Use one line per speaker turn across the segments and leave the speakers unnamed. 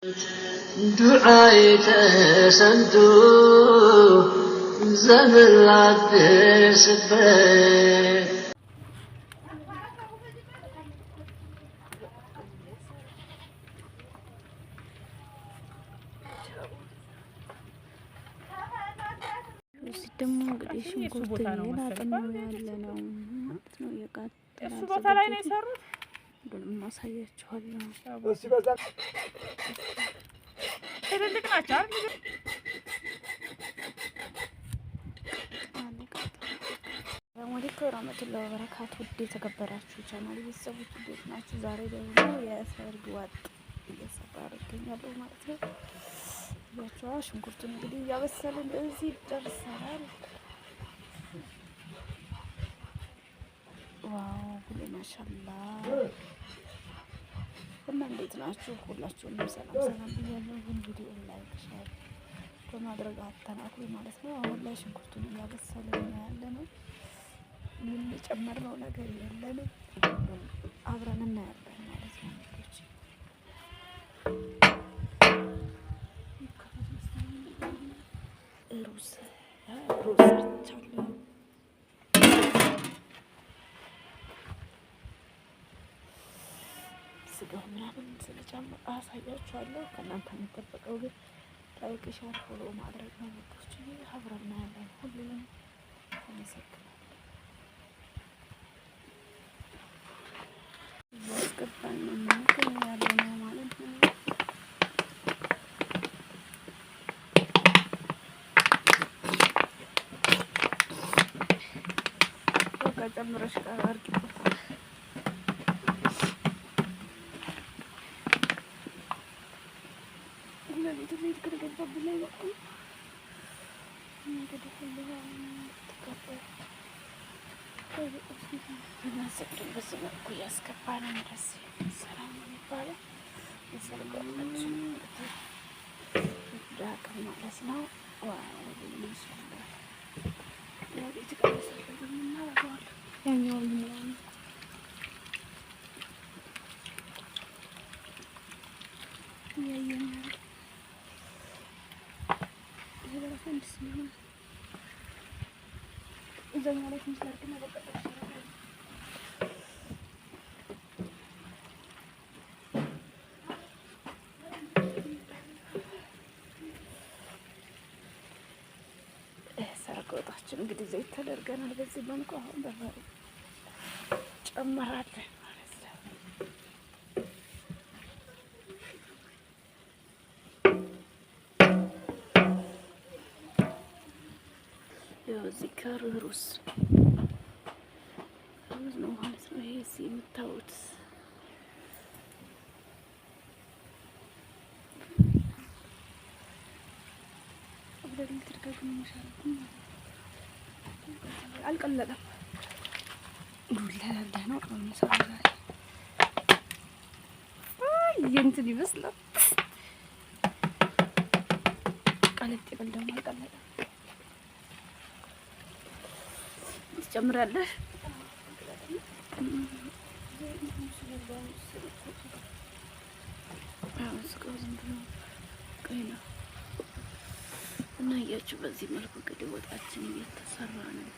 دعائي تسنتو زمن العدس بيت
ደግሞ እንግዲህ ሽንኩርት እየላጥን ነው ያለነው ማለት ነው። የቃጠለ
እሱ ቦታ ላይ ነው የሰሩት።
ሁሉንም ማሳያችኋለሁ።
እሱ በዛ ትልልቅ ናቸው አይደል?
ወዲኮ ረመቱላሂ ወበረካቱ ውድ የተከበራችሁ ቻናል ቤተሰቦች እንዴት ናችሁ? ዛሬ ደግሞ የሰርግ ወጥ እየሰራሁ እገኛለሁ ማለት ነው። ያቻው ሽንኩርቱን እንግዲህ እያበሰልን እዚህ ደርሰናል። ዋው ሁሉ ማሻአላህ። እና እንዴት ናችሁ? ሁላችሁንም ሰላም ሰላም ብያለሁ። ቪዲዮ ላይክ ሼር በማድረግ አተናኩኝ ማለት ነው። አሁን ላይ ሽንኩርቱን እያበሰልን ያለነው ምን የጨመርነው ነገር የለንም። አብረን እናያለን ማለት ነው። ሩዝ ሰርቻለሁ። ስጋው ምናምን ስለጨመር አሳያችኋለሁ። ከእናንተ የሚጠበቀው ግን ላይክ ሼር ፎሎ ማድረግ ነው። ወጣች አብረን እናያለን። ሁሉንም አመሰግናለሁ። ያስገባን ነው ያለነው ማለት ነው። ጨምረሽ ጋር አርቂበት ለቤት ቤት ከገባብኝ ላይ በቃ እንግዲህ እናስቅድም በዚህ መልኩ እያስገባን እንደስ ሰላም የሚባለው የሰርጋችን ዳቅም ማለት ነው። ማሻአላህ ለቤት ቀረሰበት እናደርገዋለን። ያኛው ምናምን ያየኛል ይሄ ፈንድስ ነው እዛኛው ላይ ትንሽ ላድርግና በቃ ወጣችን እንግዲህ ዘይት ተደርገናል። በዚህ መልኩ አሁን በርበሬ ጨምራለን ማለት ነው። ያው እዚህ ጋር ሩዝ ነው ማለት ነው። ይሄ የምታዩት አልቀለጠም። ዱላ ነው ዛሬ እንትን ይመስላል። ቀለጥ ይበል ደግሞ አልቀለጠም። ትጨምራለሽ እና እያችሁ በዚህ መልኩ እንግዲህ ወጣችን እየተሰራ ነው።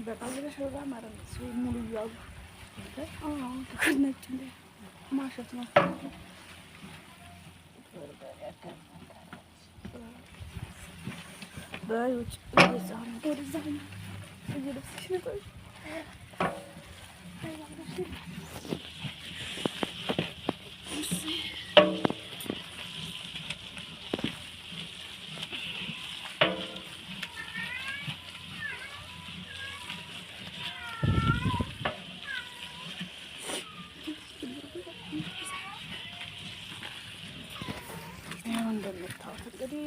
በጣም ለሸራ ማለት ነው። ሙሉ ያው ከነጭ እንደ ማሸት ነው። ባዮች እዛም ወደዛም እየለብስሽ ነው። እንደምታውቁት እንግዲህ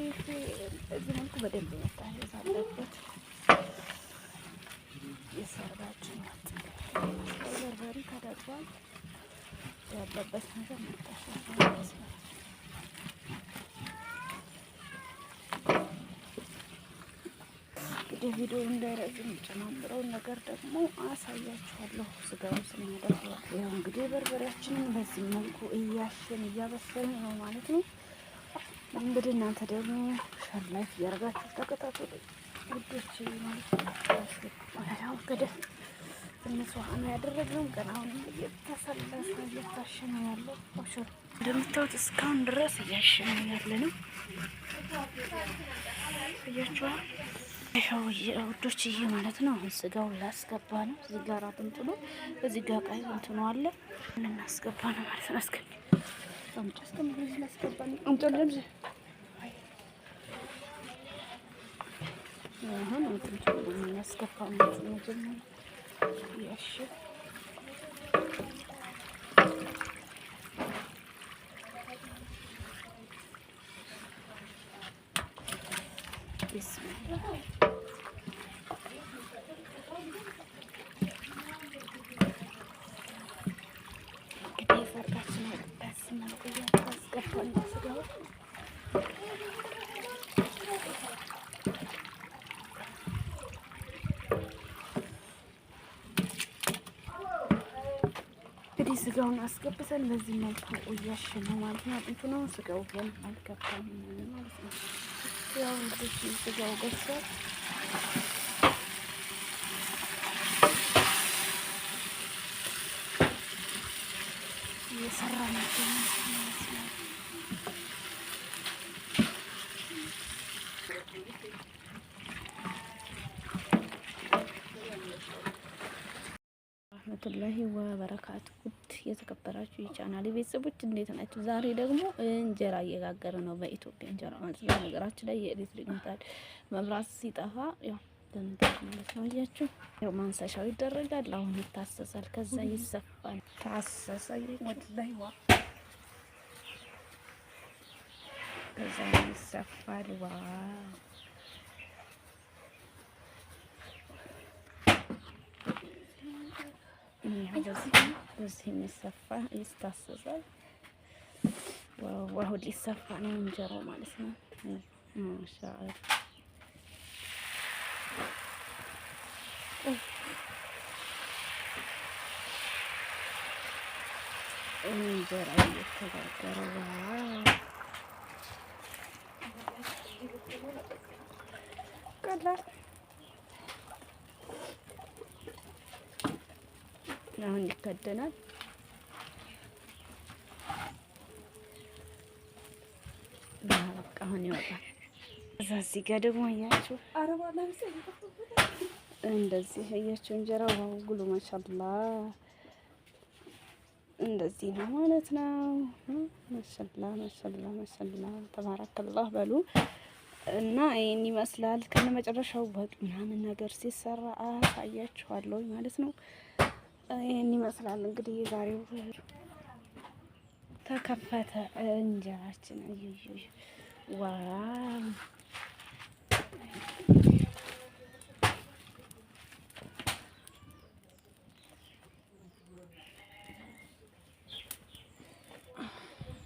እዚህ መልኩ በደንብ መታየት አለበት። የሰርጋችን ወጥ በርበሬ ተደርጓል። ያለበት ነገር መጣሽ እንግዲህ ቪዲዮ እንዳይረዝም ጨማምረውን ነገር ደግሞ አሳያችኋለሁ። ስጋውን ስናደርገው ያው እንግዲህ በርበሬያችንን በዚህ መልኩ እያሸን እያበሰልን ነው ማለት ነው። እንግዲህ እናንተ ደግሞ ሸር ላይክ እያደረጋችሁ ተከታተሉ ውዶች ማለት ነው። ያው እንግዲህ ትንሽ ውሃ ነው ያደረግነው። ገና አሁን እየተሰለሰ እየታሸ ነው ያለው። አሽር እንደምታዩት እስካሁን ድረስ እያሸ ነው ያለ ነው። እያችኋል ይኸው ውዶችዬ ማለት ነው። አሁን ስጋውን ላስገባ ነው። እዚህ ጋር አጥንጥሎ እዚህ ጋር ቀይ እንትኑ አለ እናስገባ ነው ማለት ነው። እስከ አምጫስከም ላስገባ ነው እንጨለም አሁን እንትኑ እናስገባ ነው መጀመሪያ ያሽ ቢስሚላህ እንግዲህ ፈርዳችን ወጥታስ መልኩ ያስገባን ስጋው እንግዲህ ስጋውን አስገብተን በዚህ መልኩ እያሸን ነው ማለት ነው። አጥንቱ ነው ስጋው ግን አልገባም ማለት ነው። ያው እንግዲህ ስጋው በስሏል። እየሰራ ነው ማለት ነው። ረህመቱላሂ ወበረካቱ። ውድ የተከበራችሁ የቻናሌ ቤተሰቦች እንዴት ናችሁ? ዛሬ ደግሞ እንጀራ እየጋገረ ነው። በኢትዮጵያ እንጀራ ማለት ነው። ነገራችን ላይ የኤሌክትሪክ ምጣድ መብራት ሲጠፋ ያው በምጣድ ማለት ነው። አያችሁ ያው ማንሳሻው ይደረጋል። አሁን ይታሰሳል፣ ከዛ ይሰፋል። ታሰሰ ወላሂ ዋ ከዛ ይሰፋል። ዋ በዚህ የሚሰፋ ይታሰሳል። ዋው ሊሰፋ ነው እንጀራው ማለት ነው። ማሻአላ እንጀራ እየተጋገረ ቀላል አሁን ይከደናል። በቃ አሁን ይወጣል። እዛ እዚህ ጋር ደግሞ አያችሁ እንደዚህ አያችሁ እንጀራው ጉሉ ማሻአላ እንደዚህ ነው ማለት ነው። ማሻአላ ማሻአላ ማሻአላ ተባረከላህ በሉ እና ይሄን ይመስላል። ከነመጨረሻው ወጥ ምናምን ነገር ሲሰራ አሳያችኋለሁ ማለት ነው። ይሄን ይመስላል እንግዲህ የዛሬው ተከፈተ እንጀራችን። አዩዩ ዋው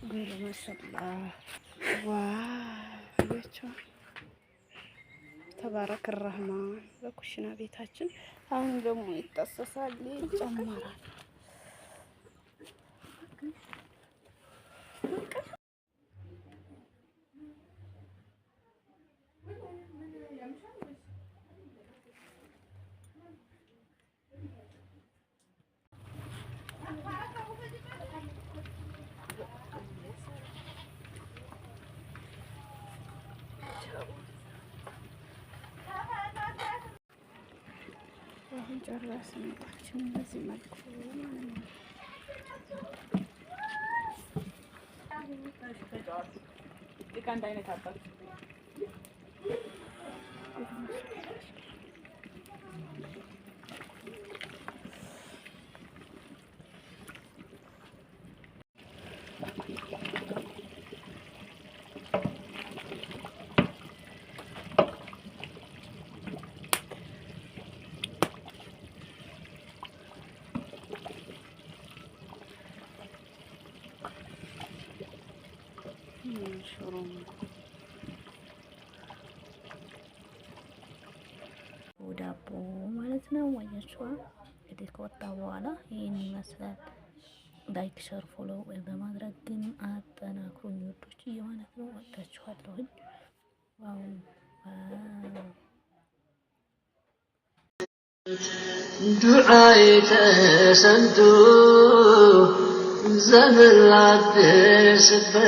ጉሉ ማሻአላ ዋው አያችሁ ተባረክ ረህማን በኩሽና ቤታችን። አሁን ደግሞ ይጠሰሳል፣ ይጨመራል። አሁን ጨረስን ወጣችን በዚህ መልኩ ዳቦ ማለት ነው። ወያችኋ እንግዲህ ከወጣ በኋላ ይሄን ይመስላል። ላይክ ሸር ፎሎ በማድረግ ግን አጠናክሩኝ ወዶች ማለት ነው። ወጣችኋለሁኝ። ዋው
ዱዓይ ተሰምቶ ዘመን ላትደርስበት